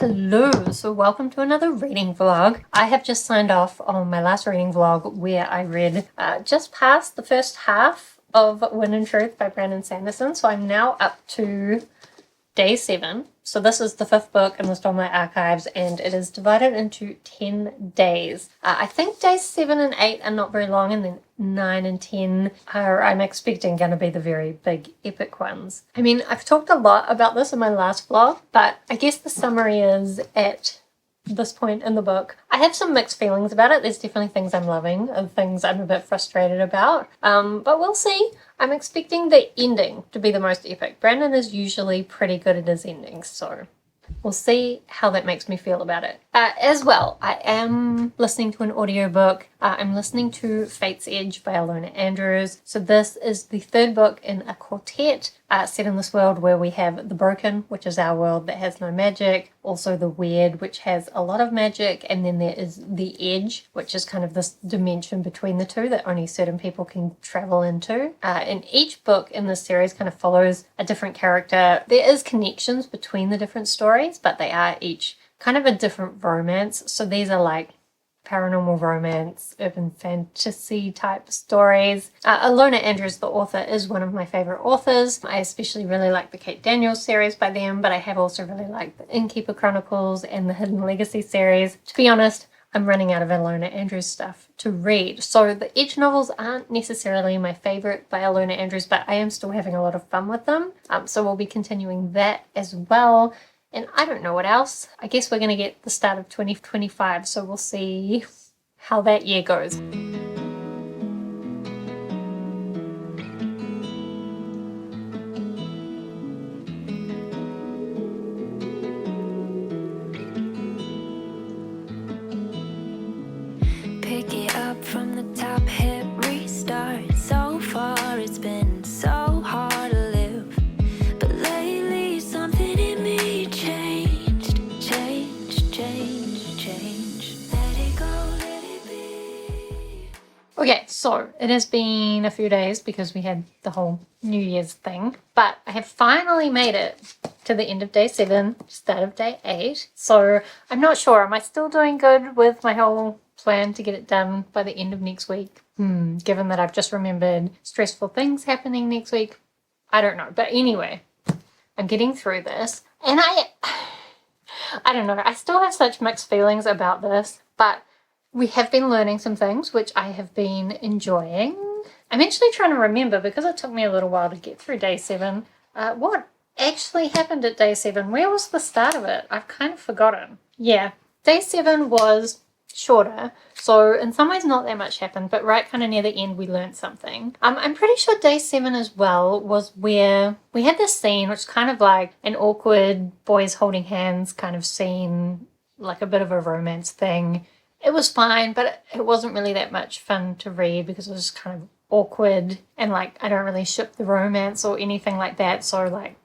Hello, so welcome to another reading vlog. I have just signed off on my last reading vlog where I read just past the first half of Wind and Truth by Brandon Sanderson. So I'm now up to day 7. So this is the 5th book in the Stormlight Archives and it is divided into 10 days. I think days 7 and 8 are not very long, and then 9 and 10 are, I'm expecting, going to be the very big epic ones. I mean, I've talked a lot about this in my last vlog, but I guess the summary is at this point in the book, I have some mixed feelings about it. There's definitely things I'm loving and things I'm a bit frustrated about, but we'll see. I'm expecting the ending to be the most epic. Brandon is usually pretty good at his endings, so we'll see how that makes me feel about it. As well, I am listening to an audiobook. I'm listening to Fate's Edge by Ilona. So this is the 3rd book in a quartet set in this world where we have the Broken, which is our world that has no magic, also the Weird, which has a lot of magic, and then there is the Edge, which is kind of this dimension between the two that only certain people can travel into. And each book in this series kind of follows a different character. There is connections between the different stories, but they are each kind of a different romance. So these are like paranormal romance, urban fantasy type stories. Ilona, the author, is one of my favorite authors. I especially really like the Kate Daniels series by them, but I have also really liked the Innkeeper Chronicles and the Hidden Legacy series. To be honest, I'm running out of Ilona stuff to read. So the Edge novels aren't necessarily my favorite by Ilona, but I am still having a lot of fun with them. So we'll be continuing that as well. And I don't know what else. I guess we're going to get the start of 2025, so we'll see how that year goes. Pick it up from the top, hit restart. So far it's been so hard to live, but lately something in me changed. Let it go, let it be. Okay, so it has been a few days because we had the whole New Year's thing, but I have finally made it to the end of day 7, start of day 8. So I'm not sure, am I still doing good with my whole plan to get it done by the end of next week? Given that I've just remembered stressful things happening next week, I don't know. But anyway, I'm getting through this, and I don't know, I still have such mixed feelings about this, but we have been learning some things which I have been enjoying. I'm actually trying to remember, because it took me a little while to get through day 7, what actually happened at day 7? Where was the start of it? I've kind of forgotten. Yeah, day 7 was shorter, so in some ways not that much happened, but right kind of near the end we learned something. I'm pretty sure day 7 as well was where we had this scene which is kind of like an awkward boys holding hands kind of scene, like a bit of a romance thing. It was fine, but it wasn't really that much fun to read because it was kind of awkward, and like I don't really ship the romance or anything like that, so like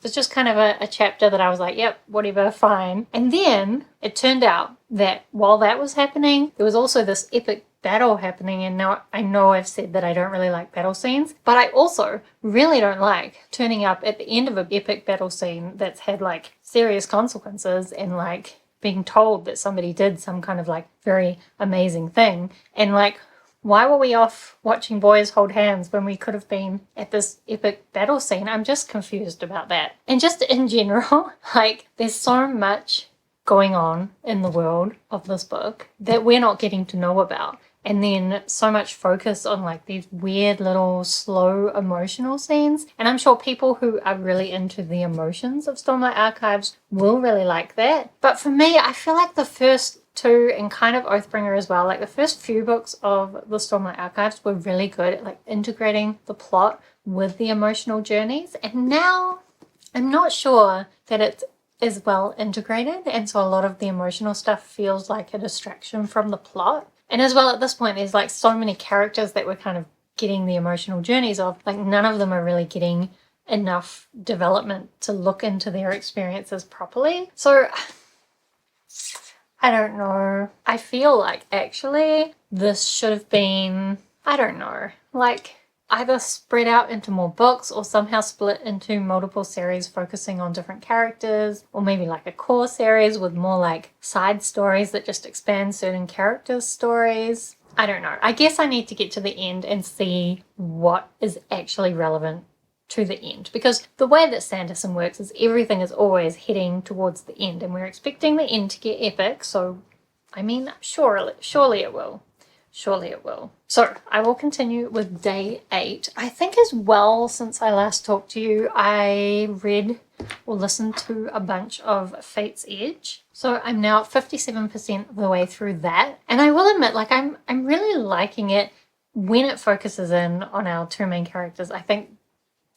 it's just kind of a chapter that I was like, yep, whatever, fine. And then it turned out that while that was happening, there was also this epic battle happening. And now I know I've said that I don't really like battle scenes, but I also really don't like turning up at the end of an epic battle scene that's had like serious consequences and like being told that somebody did some kind of like very amazing thing. And like, why were we off watching boys hold hands when we could have been at this epic battle scene? I'm just confused about that. And just in general, like there's so much going on in the world of this book that we're not getting to know about. And then so much focus on like these weird little slow emotional scenes. And I'm sure people who are really into the emotions of Stormlight Archives will really like that. But for me, I feel like the first 2 and kind of Oathbringer as well, like the first few books of the Stormlight Archives were really good at like integrating the plot with the emotional journeys. And now I'm not sure that it's as well integrated. And so a lot of the emotional stuff feels like a distraction from the plot. And as well, at this point, there's like so many characters that we're kind of getting the emotional journeys of. Like none of them are really getting enough development to look into their experiences properly. So I don't know. I feel like actually this should have been, I don't know, like either spread out into more books or somehow split into multiple series focusing on different characters, or maybe like a core series with more like side stories that just expand certain characters' stories. I don't know. I guess I need to get to the end and see what is actually relevant to the end, because the way that Sanderson works is everything is always heading towards the end, and we're expecting the end to get epic, so I mean, surely it will. Surely it will. So I will continue with day 8. I think as well, since I last talked to you, I read or listened to a bunch of Fate's Edge. So I'm now at 57% of the way through that. And I will admit, like, I'm really liking it when it focuses in on our two main characters. I think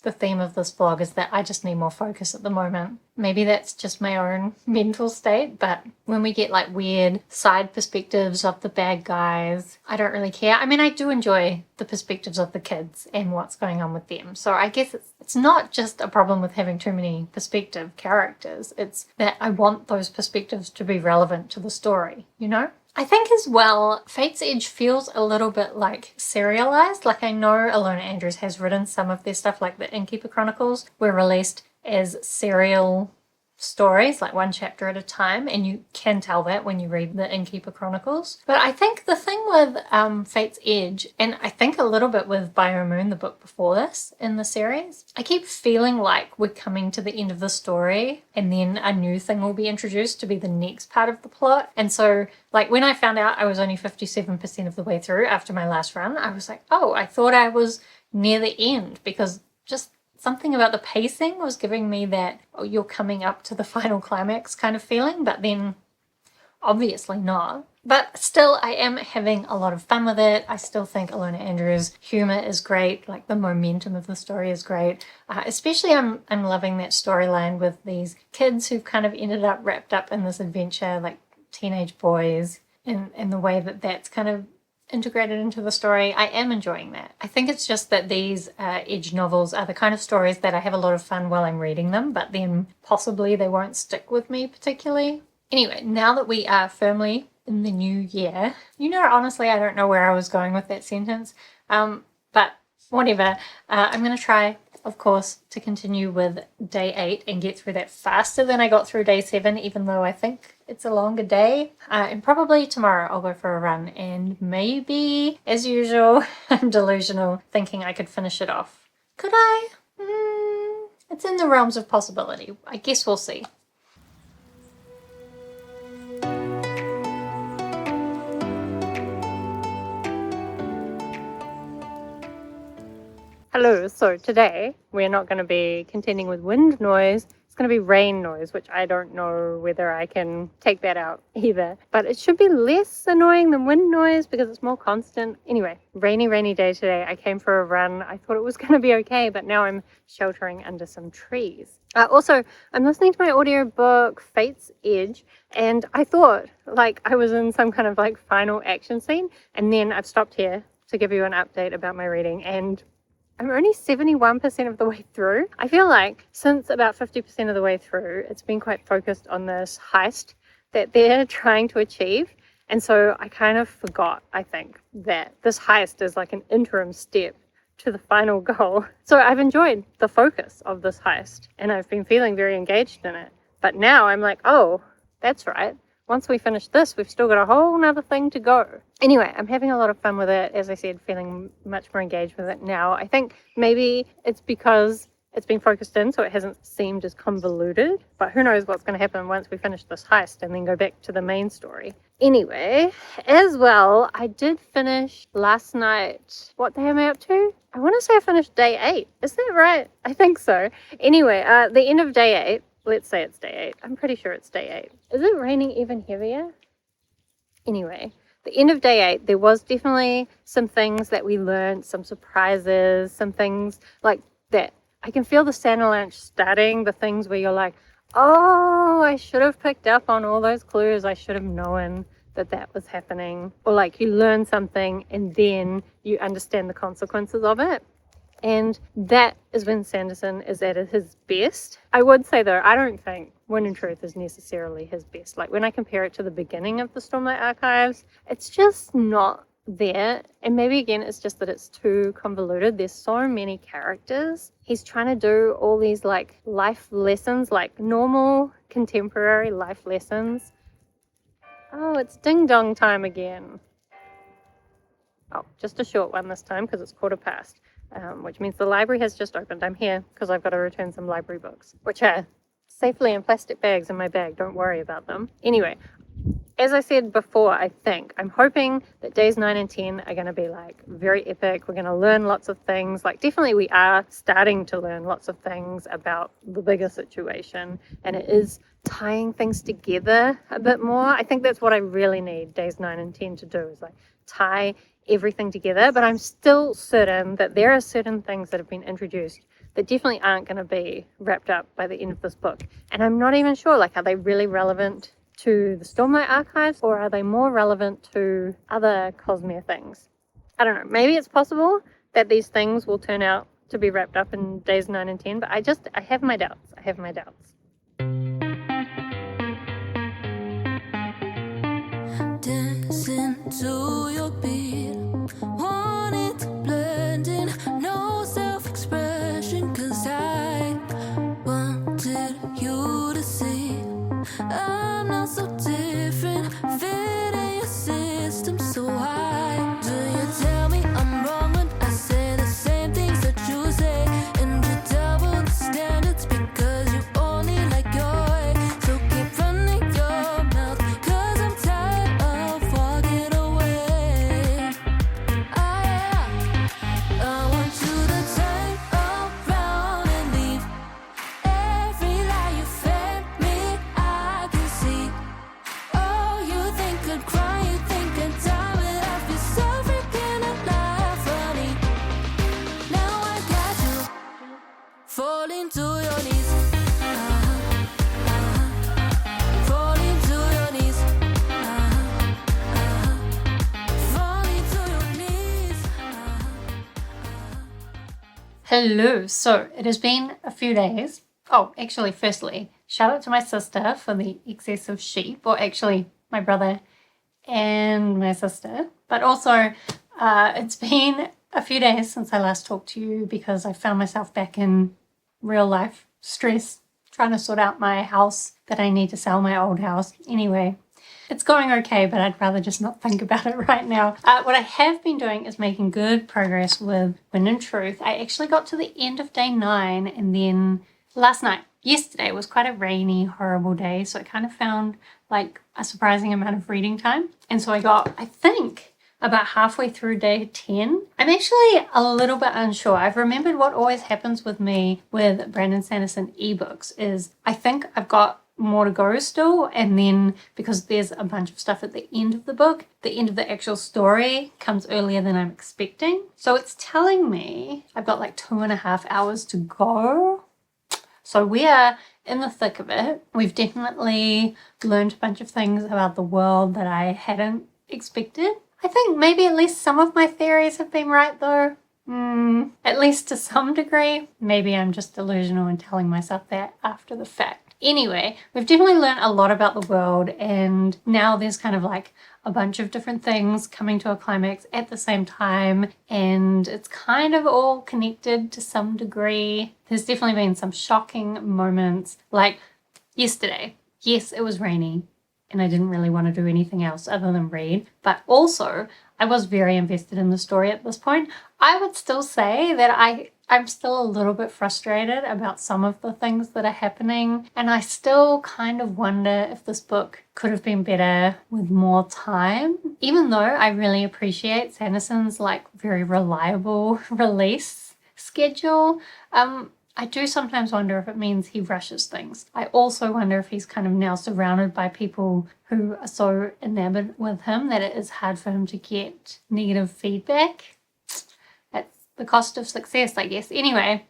the theme of this vlog is that I just need more focus at the moment. Maybe that's just my own mental state, but when we get like weird side perspectives of the bad guys, I don't really care. I mean, I do enjoy the perspectives of the kids and what's going on with them. So I guess it's not just a problem with having too many perspective characters. It's that I want those perspectives to be relevant to the story, you know? I think as well, Fate's Edge feels a little bit like serialized. Like, I know Ilona Andrews has written some of their stuff, like the Innkeeper Chronicles were released as serial stories, like one chapter at a time, and you can tell that when you read the Innkeeper Chronicles. But I think the thing with Fate's Edge, and I think a little bit with Biomoon, the book before this in the series, I keep feeling like we're coming to the end of the story and then a new thing will be introduced to be the next part of the plot. And so, like, when I found out I was only 57% of the way through after my last run, I was like, oh, I thought I was near the end, because just something about the pacing was giving me that, oh, you're coming up to the final climax kind of feeling, but then obviously not. But still, I am having a lot of fun with it. I still think Ilona Andrews' humor is great. Like, the momentum of the story is great. Especially I'm loving that storyline with these kids who've kind of ended up wrapped up in this adventure, like teenage boys, and the way that that's kind of integrated into the story. I am enjoying that. I think it's just that these Edge novels are the kind of stories that I have a lot of fun while I'm reading them, but then possibly they won't stick with me particularly. Anyway, now that we are firmly in the new year, you know, honestly, I don't know where I was going with that sentence, but whatever. I'm going to try, of course, to continue with day 8 and get through that faster than I got through day 7, even though I think it's a longer day. And probably tomorrow I'll go for a run, and maybe, as usual, I'm delusional, thinking I could finish it off. Could I? It's in the realms of possibility. I guess we'll see. Hello, so today we're not going to be contending with wind noise, it's going to be rain noise, which I don't know whether I can take that out either. But it should be less annoying than wind noise because it's more constant. Anyway, rainy day today. I came for a run. I thought it was going to be okay, but now I'm sheltering under some trees. Also, I'm listening to my audiobook, Fate's Edge, and I thought like I was in some kind of like final action scene, and then I've stopped here to give you an update about my reading, and I'm only 71% of the way through. I feel like since about 50% of the way through, it's been quite focused on this heist that they're trying to achieve. And so I kind of forgot, I think, that this heist is like an interim step to the final goal. So I've enjoyed the focus of this heist and I've been feeling very engaged in it. But now I'm like, oh, that's right. Once we finish this, we've still got a whole nother thing to go. Anyway, I'm having a lot of fun with it. As I said, feeling much more engaged with it now. I think maybe it's because it's been focused in, so it hasn't seemed as convoluted. But who knows what's going to happen once we finish this heist and then go back to the main story. Anyway, as well, I did finish last night. What day am I up to? I want to say I finished day 8. Is that right? I think so. Anyway, the end of day 8. Let's say it's day 8. I'm pretty sure it's day 8. Is it raining even heavier? Anyway, the end of day 8, there was definitely some things that we learned, some surprises, some things like that. I can feel the Sanderson starting, the things where you're like, oh, I should have picked up on all those clues. I should have known that that was happening. Or like you learn something and then you understand the consequences of it. And that is when Sanderson is at his best. I would say though, I don't think Wind and Truth is necessarily his best. Like when I compare it to the beginning of the Stormlight Archives, it's just not there. And maybe again, it's just that it's too convoluted. There's so many characters. He's trying to do all these like life lessons, like normal contemporary life lessons. Oh, it's ding dong time again. Oh, just a short one this time because it's 1:15, which means the library has just opened. I'm here because I've got to return some library books, which are safely in plastic bags in my bag. Don't worry about them. Anyway, as I said before, I'm hoping that days 9 and 10 are going to be like very epic. We're going to learn lots of things. Like definitely we are starting to learn lots of things about the bigger situation, and it is tying things together a bit more. I think that's what I really need days 9 and 10 to do, is like tie everything together. But I'm still certain that there are certain things that have been introduced that definitely aren't going to be wrapped up by the end of this book. And I'm not even sure, like, are they really relevant to the Stormlight Archives, or are they more relevant to other Cosmere things? I don't know. Maybe it's possible that these things will turn out to be wrapped up in days 9 and 10, but I have my doubts. I have my doubts. Dancing to your beat, wanting to blend in, no self-expression, 'cause I wanted you to see I'm not so different, fit in your system. So why do you tell me I'm wrong when I say the same things that you say? And you double the standards because you only like your way. So keep running your mouth, 'cause I'm tired of walking away. I want you to turn around and leave. Every lie you fed me, I can see. Oh, you think I'd cry, you think I'd die, but I feel so freaking alive, funny. Now I got you falling to your knees. Falling to your knees. Falling to your knees. Hello. So it has been a few days. Oh, actually, firstly, shout out to my sister for the excess of sheep, or actually my brother and my sister. But also, it's been a few days since I last talked to you because I found myself back in real life stress, trying to sort out my house that I need to sell, my old house. Anyway, it's going okay, but I'd rather just not think about it right now. What I have been doing is making good progress with Wind and Truth. I actually got to the end of day 9, and then yesterday was quite a rainy, horrible day, so I kind of found like a surprising amount of reading time. And so I got, I think, about halfway through day 10. I'm actually a little bit unsure. I've remembered what always happens with me with Brandon Sanderson ebooks is I think I've got more to go still, and then because there's a bunch of stuff at the end of the book, the end of the actual story comes earlier than I'm expecting. So it's telling me I've got like 2.5 hours to go. So we are in the thick of it. We've definitely learned a bunch of things about the world that I hadn't expected. I think maybe at least some of my theories have been right though. At least to some degree. Maybe I'm just delusional and telling myself that after the fact. Anyway, we've definitely learned a lot about the world, and now there's kind of like a bunch of different things coming to a climax at the same time, and it's kind of all connected to some degree. There's definitely been some shocking moments, like yesterday. Yes, it was rainy, and I didn't really want to do anything else other than read, but also I was very invested in the story at this point. I would still say that I'm still a little bit frustrated about some of the things that are happening, and I still kind of wonder if this book could have been better with more time. Even though I really appreciate Sanderson's like very reliable release schedule, I do sometimes wonder if it means he rushes things. I also wonder if he's kind of now surrounded by people who are so enamored with him that it is hard for him to get negative feedback. That's the cost of success, I guess. Anyway,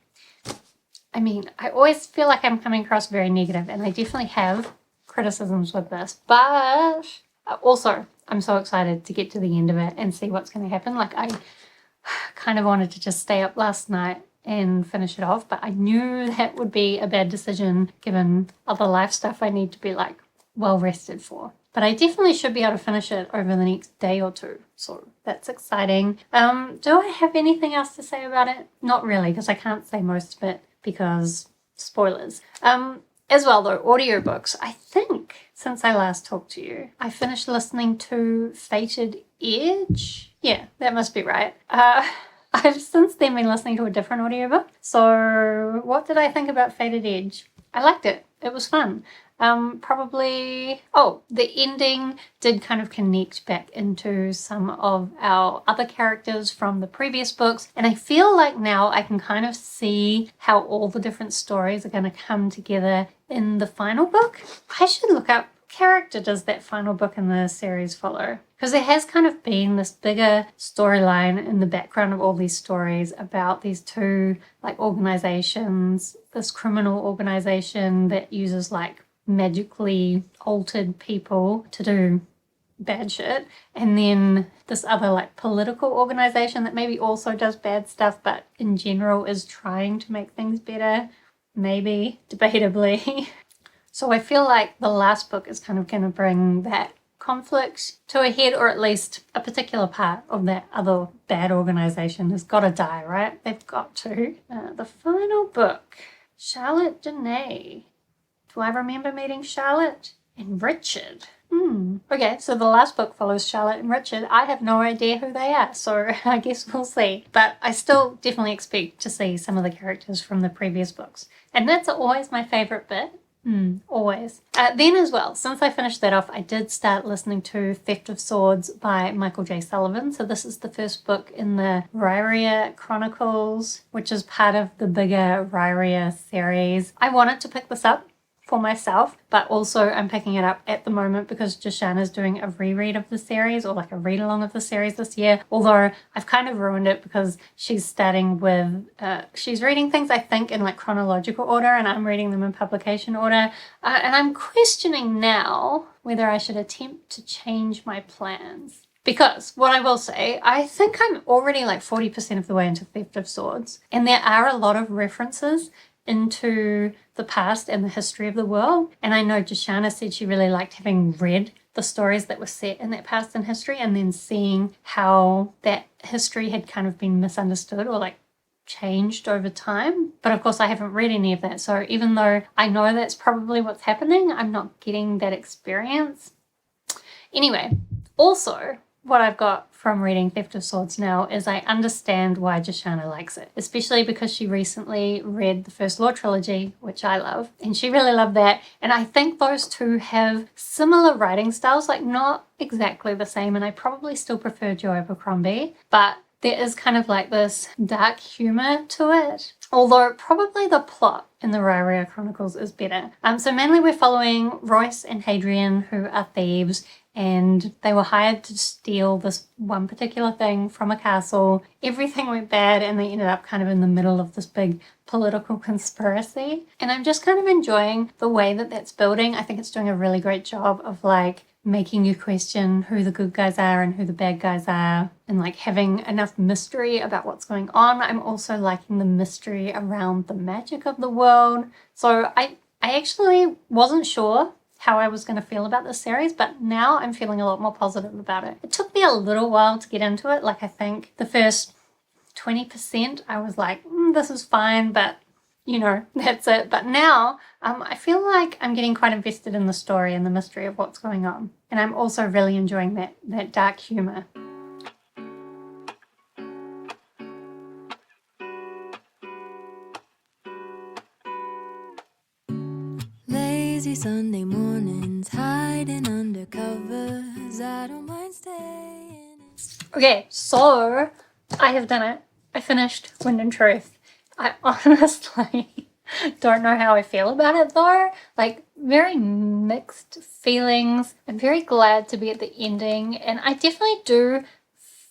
I mean, I always feel like I'm coming across very negative, and I definitely have criticisms with this, but also I'm so excited to get to the end of it and see what's going to happen. Like, I kind of wanted to just stay up last night and finish it off, but I knew that would be a bad decision given other life stuff I need to be like well rested for. But I definitely should be able to finish it over the next day or two. So that's exciting. Do I have anything else to say about it? Not really, because I can't say most of it because spoilers. As well though, audiobooks. I think since I last talked to you, I finished listening to Fated Edge. Yeah, that must be right. I've since then been listening to a different audiobook. So what did I think about Fated Edge? I liked it. It was fun. The ending did kind of connect back into some of our other characters from the previous books, and I feel like now I can kind of see how all the different stories are going to come together in the final book. I should look up what character does that final book in the series follow, because there has kind of been this bigger storyline in the background of all these stories about these two like organizations, this criminal organization that uses like magically altered people to do bad shit, and then this other like political organization that maybe also does bad stuff but in general is trying to make things better, maybe, debatably. So I feel like the last book is kind of going to bring that conflict to a head, or at least a particular part of that other bad organization has got to die, right? They've got to. The final book, Charlotte Danae. Do I remember meeting Charlotte and Richard? Okay, so the last book follows Charlotte and Richard. I have no idea who they are, so I guess we'll see. But I still definitely expect to see some of the characters from the previous books. And that's always my favourite bit. Always. Then as well, since I finished that off, I did start listening to Theft of Swords by Michael J. Sullivan. So this is the first book in the Riyria Chronicles, which is part of the bigger Riyria series. I wanted to pick this up for myself, but also I'm picking it up at the moment because Joshana's doing a reread of the series, or like a read-along of the series this year, although I've kind of ruined it because she's starting with, she's reading things I think in like chronological order and I'm reading them in publication order, and I'm questioning now whether I should attempt to change my plans. Because what I will say, I think I'm already like 40% of the way into Theft of Swords, and there are a lot of references into the past and the history of the world. And I know Joshana said she really liked having read the stories that were set in that past and history and then seeing how that history had kind of been misunderstood or like changed over time. But of course I haven't read any of that. So even though I know that's probably what's happening, I'm not getting that experience. Anyway, also what I've got from reading Theft of Swords now is I understand why Joshana likes it, especially because she recently read the First Law trilogy, which I love, and she really loved that. And I think those two have similar writing styles, like not exactly the same, and I probably still prefer Joe Abercrombie, but there is kind of like this dark humor to it. Although probably the plot in the Riyria Chronicles is better. So mainly we're following Royce and Hadrian, who are thieves, and they were hired to steal this one particular thing from a castle. Everything went bad and they ended up kind of in the middle of this big political conspiracy. And I'm just kind of enjoying the way that that's building. I think it's doing a really great job of like making you question who the good guys are and who the bad guys are, and like having enough mystery about what's going on. I'm also liking the mystery around the magic of the world. So I actually wasn't sure how I was going to feel about this series, but now I'm feeling a lot more positive about it. It took me a little while to get into it. Like I think the first 20% I was like, this is fine, but you know, that's it. But now I feel like I'm getting quite invested in the story and the mystery of what's going on. And I'm also really enjoying that dark humor. Lazy Sunday mornings, hiding under covers. I don't mind staying. Okay, so I have done it. I finished Wind and Truth. I honestly don't know how I feel about it though. Like, very mixed feelings. I'm very glad to be at the ending, and I definitely do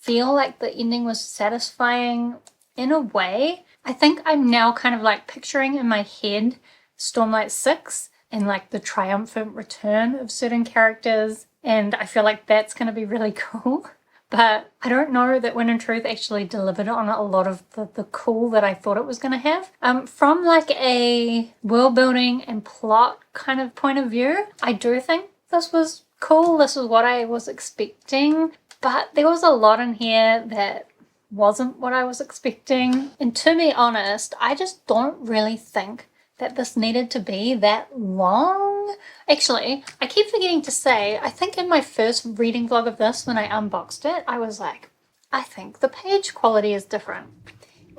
feel like the ending was satisfying in a way. I think I'm now kind of like picturing in my head Stormlight 6 and like the triumphant return of certain characters, and I feel like that's going to be really cool. but I don't know that When in Truth actually delivered on a lot of the cool that I thought it was going to have. From like a world building and plot kind of point of view, I do think this was cool. This is what I was expecting, but there was a lot in here that wasn't what I was expecting. And to be honest, I just don't really think that this needed to be that long. Actually, I keep forgetting to say, I think in my first reading vlog of this, when I unboxed it, I was like, I think the page quality is different.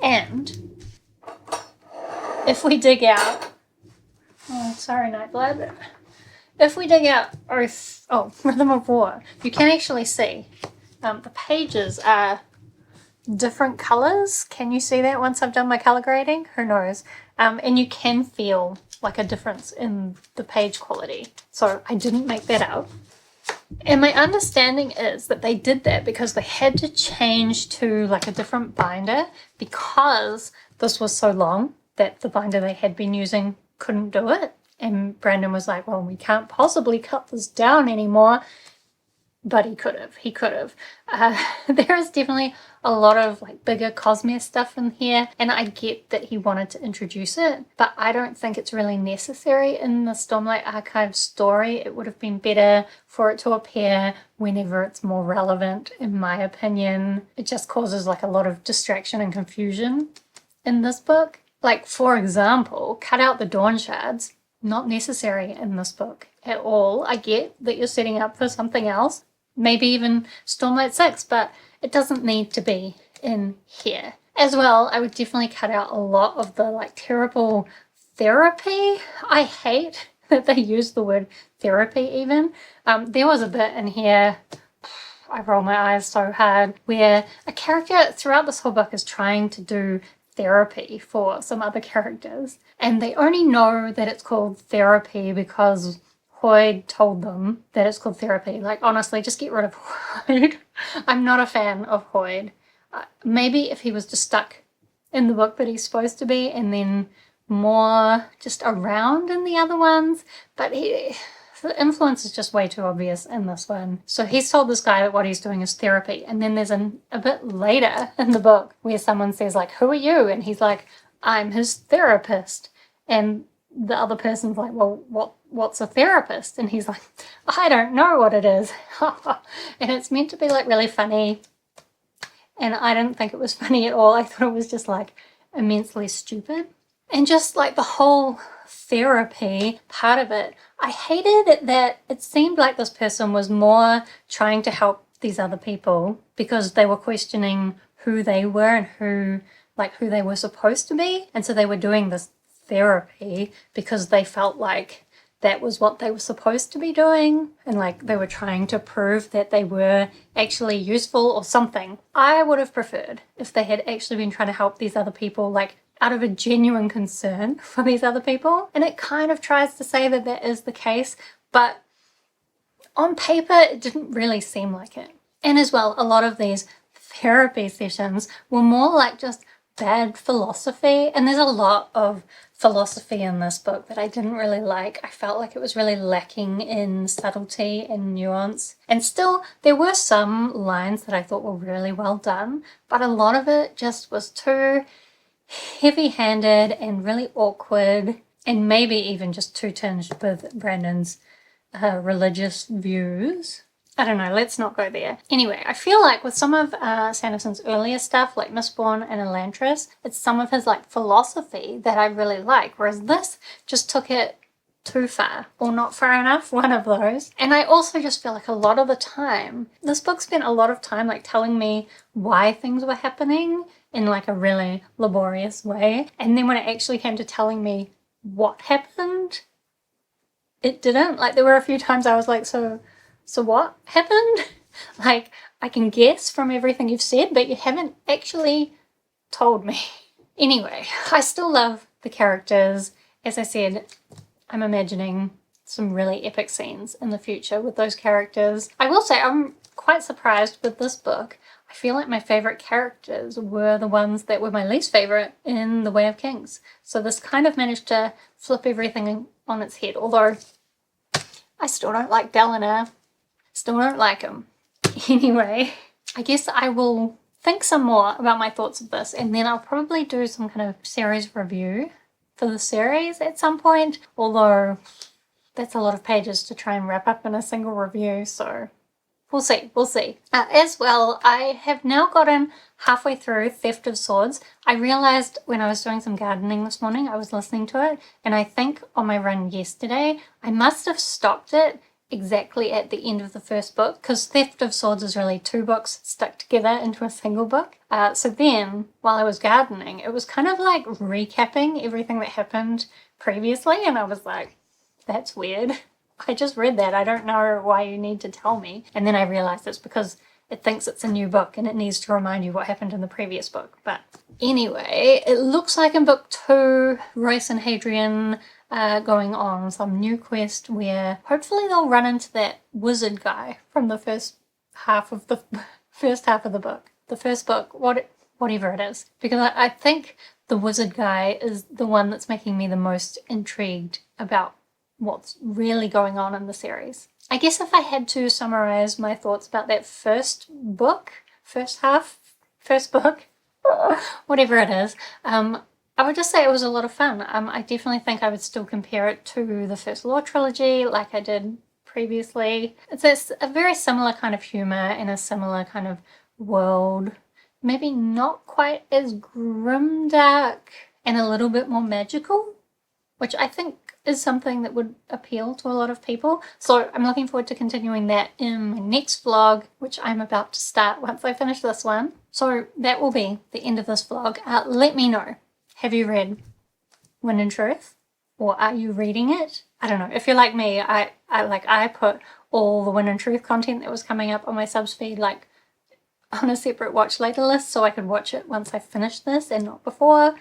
And if we dig out, oh, sorry, Nightblood. If we dig out Rhythm of War, you can actually see the pages are different colors. Can you see that once I've done my color grading? Who knows? And you can feel like a difference in the page quality. So I didn't make that up. And my understanding is that they did that because they had to change to like a different binder because this was so long that the binder they had been using couldn't do it. And Brandon was like, well, we can't possibly cut this down anymore. But he could have. There is definitely a lot of like bigger Cosmere stuff in here, and I get that he wanted to introduce it, but I don't think it's really necessary in the Stormlight Archives story. It would have been better for it to appear whenever it's more relevant, in my opinion. It just causes like a lot of distraction and confusion in this book. Like, for example, cut out the Dawn Shards. Not necessary in this book at all. I get that you're setting up for something else, maybe even Stormlight 6, but it doesn't need to be in here. As well, I would definitely cut out a lot of the like terrible therapy. I hate that they use the word therapy even. There was a bit in here, I roll my eyes so hard, where a character throughout this whole book is trying to do therapy for some other characters, and they only know that it's called therapy because Hoyd told them that it's called therapy. Like, honestly, just get rid of Hoyd. I'm not a fan of Hoyd. Maybe if he was just stuck in the book that he's supposed to be and then more just around in the other ones, but the influence is just way too obvious in this one. So he's told this guy that what he's doing is therapy, and then there's a bit later in the book where someone says like, who are you? And he's like, I'm his therapist. And the other person's like, well, what's a therapist? And he's like, I don't know what it is. And it's meant to be like really funny, and I didn't think it was funny at all. I thought it was just like immensely stupid. And just like the whole therapy part of it, I hated that it seemed like this person was more trying to help these other people because they were questioning who they were and who they were supposed to be. And so they were doing this therapy because they felt like that was what they were supposed to be doing, and like they were trying to prove that they were actually useful or something. I would have preferred if they had actually been trying to help these other people, like out of a genuine concern for these other people. And it kind of tries to say that that is the case, but on paper it didn't really seem like it. And as well, a lot of these therapy sessions were more like just bad philosophy, and there's a lot of philosophy in this book that I didn't really like. I felt like it was really lacking in subtlety and nuance, and still there were some lines that I thought were really well done, but a lot of it just was too heavy-handed and really awkward, and maybe even just too tinged with Brandon's religious views. I don't know, let's not go there. Anyway, I feel like with some of Sanderson's earlier stuff, like Mistborn and Elantris, it's some of his like philosophy that I really like, whereas this just took it too far, or not far enough, one of those. And I also just feel like a lot of the time, this book spent a lot of time like telling me why things were happening in like a really laborious way, and then when it actually came to telling me what happened, it didn't. Like there were a few times I was like, so what happened? Like, I can guess from everything you've said, but you haven't actually told me. Anyway, I still love the characters. As I said, I'm imagining some really epic scenes in the future with those characters. I will say I'm quite surprised with this book. I feel like my favourite characters were the ones that were my least favourite in The Way of Kings. So this kind of managed to flip everything on its head, although I still don't like Dalinar. Still don't like him. Anyway, I guess I will think some more about my thoughts of this, and then I'll probably do some kind of series review for the series at some point, although that's a lot of pages to try and wrap up in a single review, so we'll see. As well, I have now gotten halfway through Theft of Swords. I realized when I was doing some gardening this morning, I was listening to it, and I think on my run yesterday, I must have stopped it exactly at the end of the first book, because Theft of Swords is really 2 books stuck together into a single book. So then, while I was gardening, it was kind of like recapping everything that happened previously, and I was like, that's weird. I just read that. I don't know why you need to tell me. And then I realized it's because it thinks it's a new book and it needs to remind you what happened in the previous book. But anyway, it looks like in book 2, Royce and Hadrian are going on some new quest where hopefully they'll run into that wizard guy from the first half of the book. The first book, whatever it is. Because I think the wizard guy is the one that's making me the most intrigued about what's really going on in the series. I guess if I had to summarize my thoughts about that first book, whatever it is, I would just say it was a lot of fun. I definitely think I would still compare it to the first Law trilogy like I did previously. It's a very similar kind of humor and a similar kind of world. Maybe not quite as grimdark and a little bit more magical, which I think is something that would appeal to a lot of people. So I'm looking forward to continuing that in my next vlog, which I'm about to start once I finish this one. So that will be the end of this vlog. Let me know. Have you read Wind and Truth? Or are you reading it? I don't know. If you're like me, I put all the Wind and Truth content that was coming up on my subs feed like on a separate watch later list so I could watch it once I finished this and not before.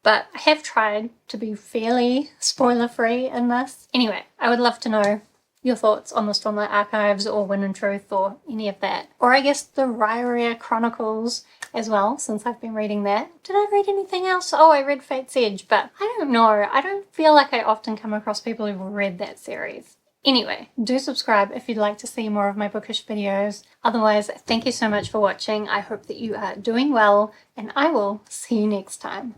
But I have tried to be fairly spoiler-free in this. Anyway, I would love to know your thoughts on the Stormlight Archives or Wind and Truth or any of that. Or I guess the Riyria Chronicles as well, since I've been reading that. Did I read anything else? Oh, I read Fate's Edge, but I don't know. I don't feel like I often come across people who've read that series. Anyway, do subscribe if you'd like to see more of my bookish videos. Otherwise, thank you so much for watching. I hope that you are doing well, and I will see you next time.